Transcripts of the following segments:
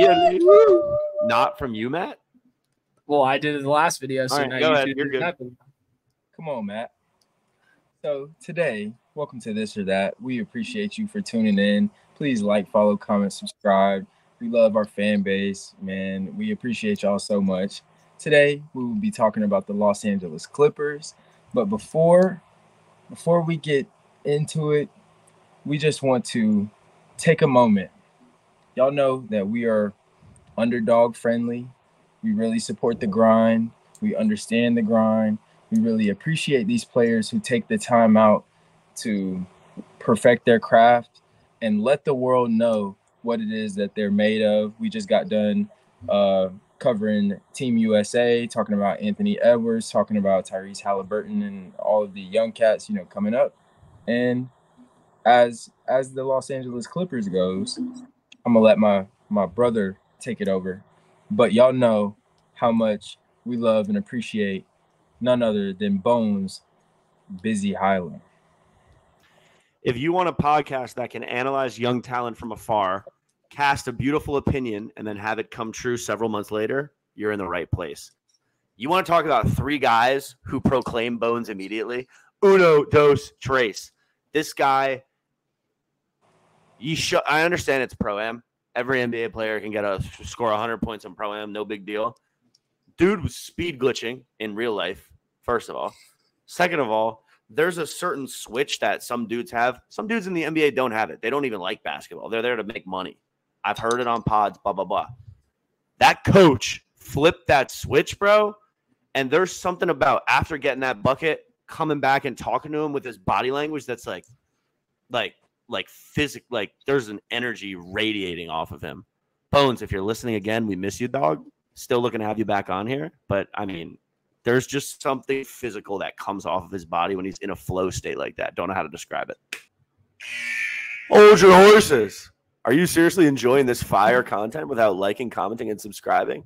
Yeah, not from you, Matt? Well, I did it in the last video, so right, now go you ahead. do You're good. happen. Come on, Matt. So today, welcome to This or That. We appreciate you for tuning in. Please like, follow, comment, subscribe. We love our fan base, man. We appreciate y'all so much. Today, we will be talking about the Los Angeles Clippers. But before we get into it, we just want to take a moment. Y'all know that we are underdog friendly. We really support the grind. We understand the grind. We really appreciate these players who take the time out to perfect their craft and let the world know what it is that they're made of. We just got done covering Team USA, talking about Anthony Edwards, talking about Tyrese Halliburton and all of the young cats, coming up. And as the Los Angeles Clippers goes, I'm gonna let my brother take it over. But y'all know how much we love and appreciate none other than Bones Hyland. If you want a podcast that can analyze young talent from afar, cast a beautiful opinion, and then have it come true several months later, you're in the right place. You want to talk about three guys who proclaim Bones immediately? Uno, dos, tres. This guy, I understand it's Pro-Am. Every NBA player can score 100 points in Pro-Am, no big deal. Dude was speed glitching in real life, first of all. Second of all, there's a certain switch that some dudes have. Some dudes in the NBA don't have it. They don't even like basketball. They're there to make money. I've heard it on pods, blah, blah, blah. That coach flipped that switch, bro, and there's something about after getting that bucket, coming back and talking to him with his body language that's like physical, like there's an energy radiating off of him. Bones, if you're listening again, we miss you, dog. Still looking to have you back on here. But, I mean, there's just something physical that comes off of his body when he's in a flow state like that. Don't know how to describe it. Hold your horses. Are you seriously enjoying this fire content without liking, commenting, and subscribing?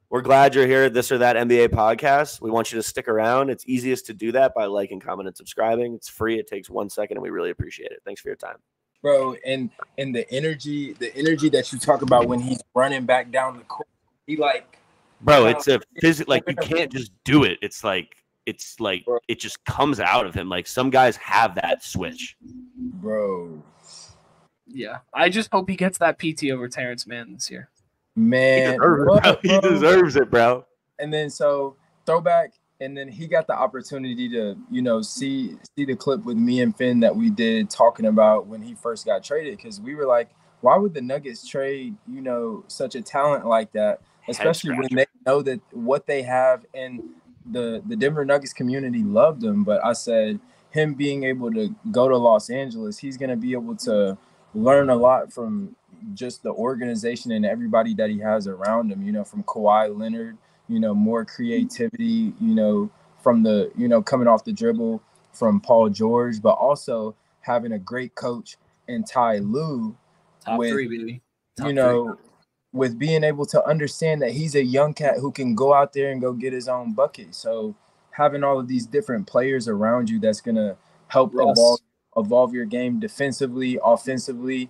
We're glad you're here at This or That NBA podcast. We want you to stick around. It's easiest to do that by liking, commenting, and subscribing. It's free. It takes 1 second, and we really appreciate it. Thanks for your time. Bro, and the energy that you talk about when he's running back down the court, bro, it's a physical, like you can't just do it. It's like it just comes out of him. Like some guys have that switch. Bro. Yeah. I just hope he gets that PT over Terrence Mann this year. Man, he deserves it, bro. And then so throwback, and then he got the opportunity to, see the clip with me and Finn that we did talking about when he first got traded, because we were like, why would the Nuggets trade, such a talent like that, especially when they know that what they have, and the Denver Nuggets community loved him. But I said, him being able to go to Los Angeles, he's going to be able to learn a lot from just the organization and everybody that he has around him, from Kawhi Leonard, more creativity, from the, coming off the dribble from Paul George, but also having a great coach in Ty Lue. Top three, baby. With being able to understand that he's a young cat who can go out there and go get his own bucket. So having all of these different players around you that's going to help evolve your game defensively, offensively,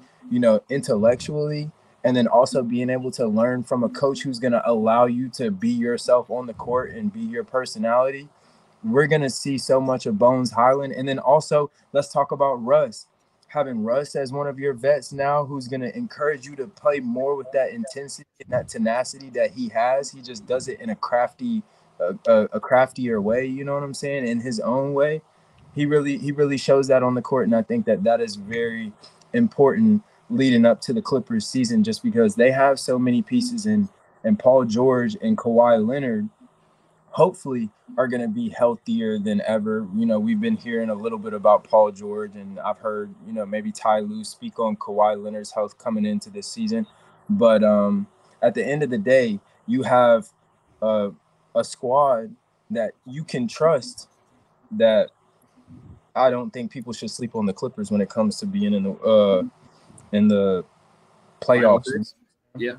intellectually, and then also being able to learn from a coach who's going to allow you to be yourself on the court and be your personality. We're going to see so much of Bones Hyland. And then also let's talk about Russ. Having Russ as one of your vets now who's going to encourage you to play more with that intensity and that tenacity that he has. He just does it in a craftier way, you know what I'm saying, in his own way. He really shows that on the court, and I think that is very important leading up to the Clippers season, just because they have so many pieces, and Paul George and Kawhi Leonard hopefully are going to be healthier than ever. We've been hearing a little bit about Paul George, and I've heard, maybe Ty Lue speak on Kawhi Leonard's health coming into this season. But at the end of the day, you have a squad that you can trust. That I don't think people should sleep on the Clippers when it comes to being in the playoffs. Yeah.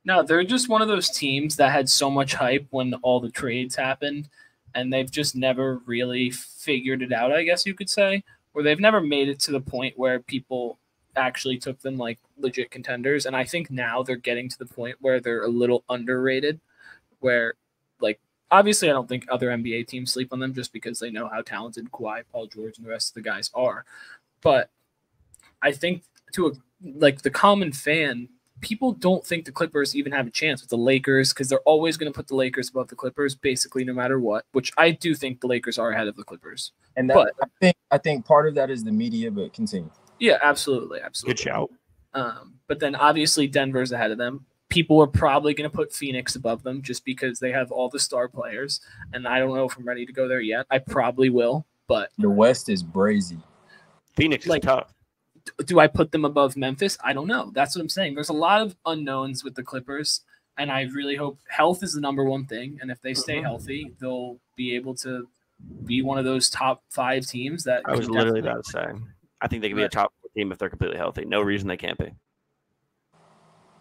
No, they're just one of those teams that had so much hype when all the trades happened, and they've just never really figured it out, I guess you could say, or they've never made it to the point where people actually took them like legit contenders. And I think now they're getting to the point where they're a little underrated, where like obviously I don't think other NBA teams sleep on them just because they know how talented Kawhi, Paul George, and the rest of the guys are. But I think like the common fan, people don't think the Clippers even have a chance with the Lakers because they're always going to put the Lakers above the Clippers basically no matter what, which I do think the Lakers are ahead of the Clippers. And that, I think part of that is the media, but continue. Yeah, absolutely. Good shout. But then obviously Denver's ahead of them. People are probably going to put Phoenix above them just because they have all the star players. And I don't know if I'm ready to go there yet. I probably will, but the West is brazy. Phoenix is tough. Do I put them above Memphis? I don't know. That's what I'm saying. There's a lot of unknowns with the Clippers, and I really hope health is the number one thing. And if they stay healthy, they'll be able to be one of those top 5 teams that I was literally about to say. I think they can be a top 4 team if they're completely healthy. No reason they can't be.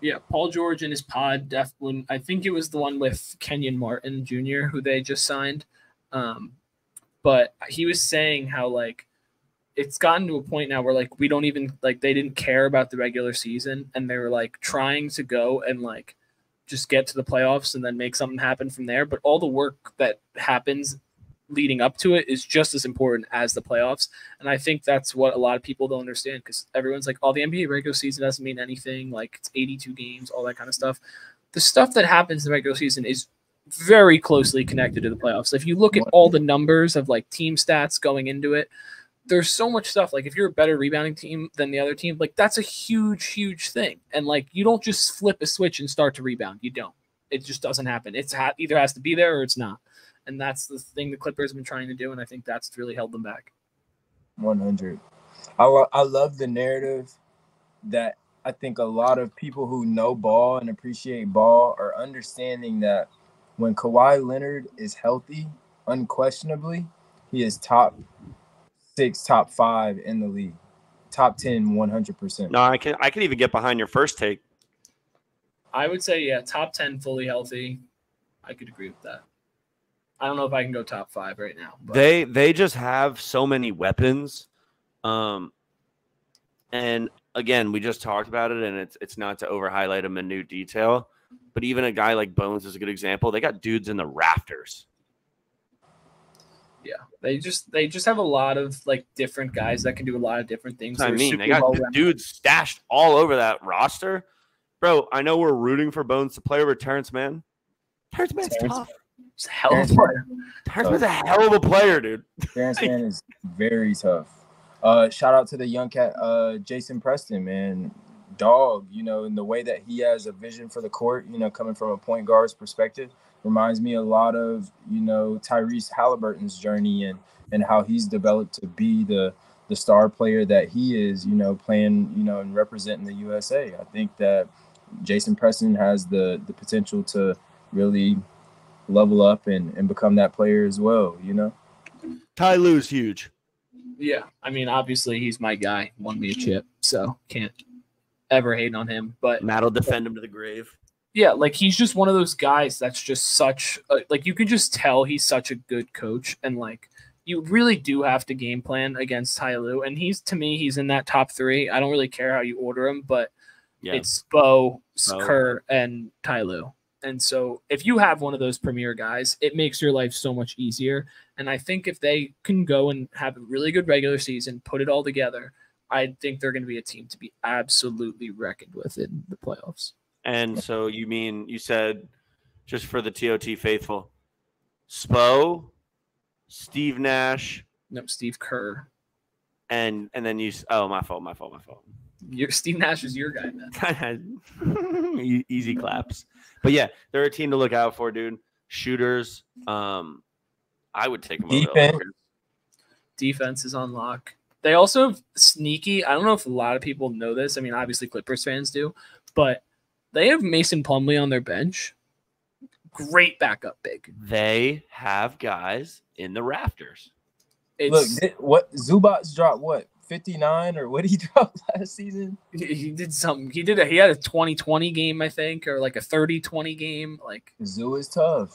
Yeah, Paul George and his pod, definitely. I think it was the one with Kenyon Martin Jr., who they just signed. But he was saying how, like, it's gotten to a point now where, like, we don't even, like, they didn't care about the regular season, and they were, like, trying to go and, like, just get to the playoffs and then make something happen from there. But all the work that happens leading up to it is just as important as the playoffs. And I think that's what a lot of people don't understand because everyone's like, oh, the NBA regular season doesn't mean anything. Like, it's 82 games, all that kind of stuff. The stuff that happens in the regular season is very closely connected to the playoffs. If you look at all the numbers of, like, team stats going into it, there's so much stuff. Like, if you're a better rebounding team than the other team, like, that's a huge, huge thing. And, like, you don't just flip a switch and start to rebound. You don't. It just doesn't happen. It's either has to be there or it's not. And that's the thing the Clippers have been trying to do, and I think that's really held them back. 100. I love the narrative that I think a lot of people who know ball and appreciate ball are understanding that when Kawhi Leonard is healthy, unquestionably, he is top 6, top 5 in the league. Top 10, 100%. No, I can even get behind your first take. I would say, yeah, top 10 fully healthy. I could agree with that. I don't know if I can go top 5 right now. But. They just have so many weapons. And again, we just talked about it, and it's not to over-highlight a minute detail, but even a guy like Bones is a good example. They got dudes in the rafters. Yeah, they just have a lot of, like, different guys that can do a lot of different things. I mean, they got dudes stashed all over that roster. Bro, I know we're rooting for Bones to play over Terrence Mann. Terrence Mann's tough. He's a hell of a player. Terrence Mann's a hell of a player, dude. Terrence Mann is very tough. Shout out to the young cat, Jason Preston, man. Dog, you know, in the way that he has a vision for the court, you know, coming from a point guard's perspective, reminds me a lot of, you know, Tyrese Halliburton's journey and how he's developed to be the star player that he is, you know, playing, you know, and representing the USA. I think that Jason Preston has the potential to really level up and become that player as well, you know? Ty Lue's huge. Yeah, I mean, obviously he's my guy. Won me a chip, so can't ever hate on him. But Matt'll defend him to the grave. Yeah, like, he's just one of those guys that's just such like, you can just tell he's such a good coach, and, like, you really do have to game plan against Ty Lue, and to me he's in that top 3. I don't really care how you order him, but it's Spo, Kerr, and Ty Lue. And so if you have one of those premier guys, it makes your life so much easier. And I think if they can go and have a really good regular season, put it all together, I think they're going to be a team to be absolutely reckoned with in the playoffs. And so you said, just for the TOT faithful, Spo, Steve Nash. No, Steve Kerr. And then my fault. Steve Nash is your guy, man. Easy claps. But yeah, they're a team to look out for, dude. Shooters. I would take them over. Defense is on lock. They also have sneaky. I don't know if a lot of people know this. I mean, obviously Clippers fans do, but they have Mason Plumlee on their bench. Great backup big. They have guys in the rafters. Look, what Zubats dropped? What, 59 or what did he drop last season? He did something. He had a 20-20 game, I think, or like a 30-20 game. Like, Zoo is tough.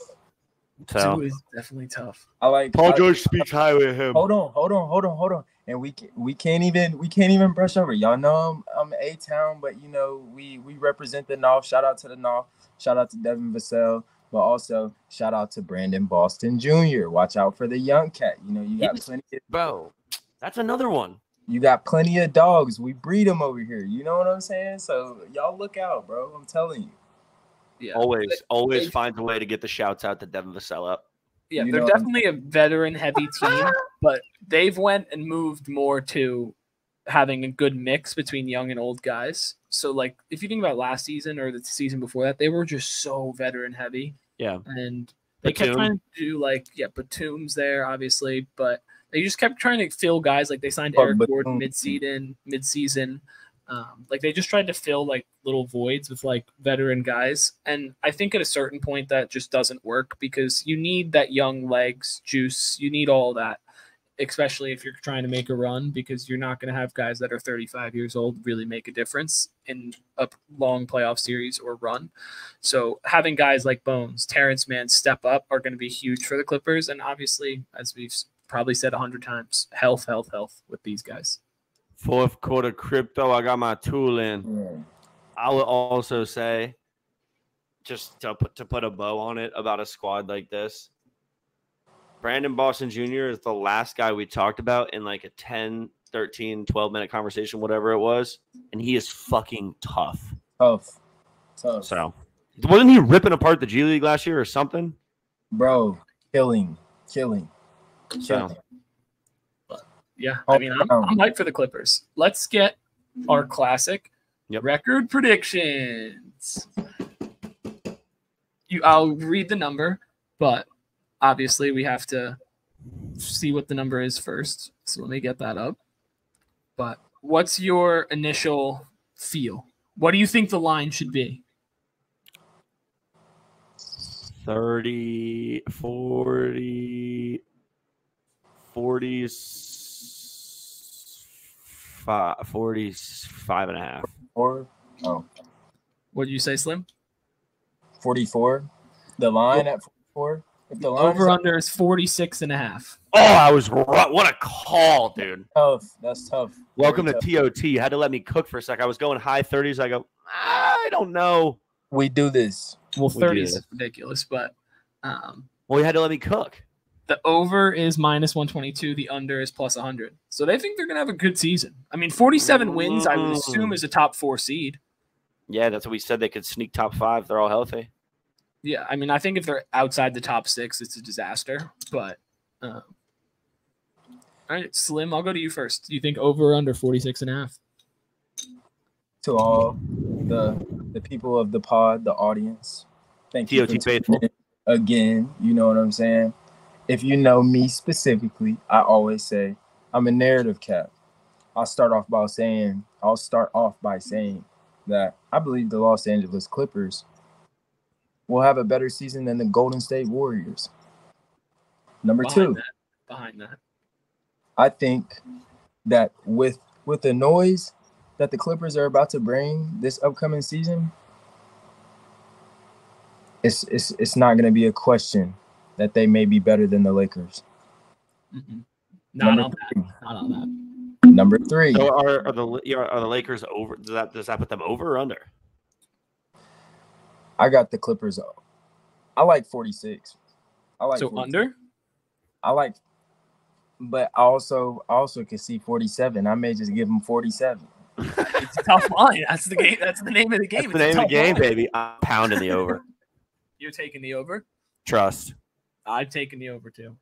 Zoo is definitely tough. I like Paul George speaks highly of him. Hold on. and we can't even brush over. Y'all know I'm A-Town, but you know we represent the North. Shout out to the North. Shout out to Devin Vassell, but also shout out to Brandon Boston Jr. Watch out for the young cat. You know you got plenty of, bro. That's another one. You got plenty of dogs. We breed them over here. You know what I'm saying? So y'all look out, bro. I'm telling you. Yeah. Always finds a way to get the shouts out to Devin Vassell up. Yeah, they're definitely a veteran-heavy team, but they've went and moved more to having a good mix between young and old guys. So, like, if you think about last season or the season before that, they were just so veteran-heavy. Yeah. And they kept trying to do, like, Batum's there, obviously, but they just kept trying to fill guys. Like, they signed Eric Gordon mid-season. Like, they just tried to fill, like, little voids with, like, veteran guys. And I think at a certain point that just doesn't work because you need that young legs juice. You need all that, especially if you're trying to make a run, because you're not going to have guys that are 35 years old really make a difference in a long playoff series or run. So having guys like Bones, Terrence Mann step up are going to be huge for the Clippers. And obviously, as we've probably said 100 times, health with these guys. Fourth quarter crypto, I got my tool in. Yeah. I would also say, just to put a bow on it about a squad like this, Brandon Boston Jr. is the last guy we talked about in like a 10, 13, 12-minute conversation, whatever it was, and he is fucking tough. Tough. So, wasn't he ripping apart the G League last year or something? Bro, killing. So, yeah, I mean, I'm hyped for the Clippers. Let's get our classic record predictions. I'll read the number, but obviously we have to see what the number is first. So let me get that up. But what's your initial feel? What do you think the line should be? 30, 40, 45 and a half. What did you say, Slim? 44. The line at 44. If the line over under is 46 and a half. Oh, I was right. What a call, dude. Tough. That's tough. Welcome to TOT. You had to let me cook for a sec. I was going high 30s. I go, I don't know. We do this. Well, 30 is ridiculous, but well, you had to let me cook. The over is minus 122. The under is plus 100. So they think they're going to have a good season. I mean, 47 wins, I would assume, is a top 4 seed. Yeah, that's what we said. They could sneak top 5. They're all healthy. Yeah, I mean, I think if they're outside the top 6, it's a disaster. But, all right, Slim, I'll go to you first. Do you think over or under 46 and a half? To all the people of the pod, the audience, thank you TOT faithful. Again, you know what I'm saying? If you know me specifically, I always say I'm a narrative cat. I'll start off by saying that I believe the Los Angeles Clippers will have a better season than the Golden State Warriors. Number two, behind that, I think that with the noise that the Clippers are about to bring this upcoming season, it's not going to be a question that they may be better than the Lakers. Not on that. Number 3. So are the Lakers over? Does that put them over or under? I got the Clippers. I like 46. I like so 46. Under. I like, but I also can see 47. I may just give them 47. It's a tough line. That's the game. That's the name of the game. That's the name of the game, baby. I'm pounding the over. You're taking the over. Trust. I've taken the over too.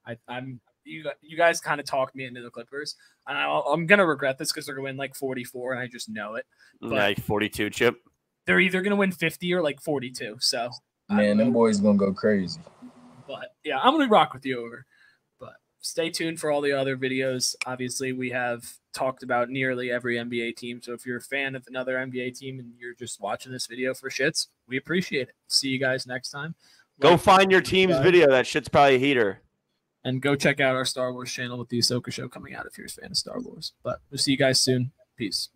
You guys kind of talked me into the Clippers, and I'm gonna regret this because they're gonna win like 44, and I just know it. But like 42, Chip. They're either gonna win 50 or like 42. So man, them boys gonna go crazy. But yeah, I'm gonna rock with the over. But stay tuned for all the other videos. Obviously, we have talked about nearly every NBA team. So if you're a fan of another NBA team and you're just watching this video for shits, we appreciate it. See you guys next time. Go find your team's video. That shit's probably a heater. And go check out our Star Wars channel with the Ahsoka show coming out if you're a fan of Star Wars. But we'll see you guys soon. Peace.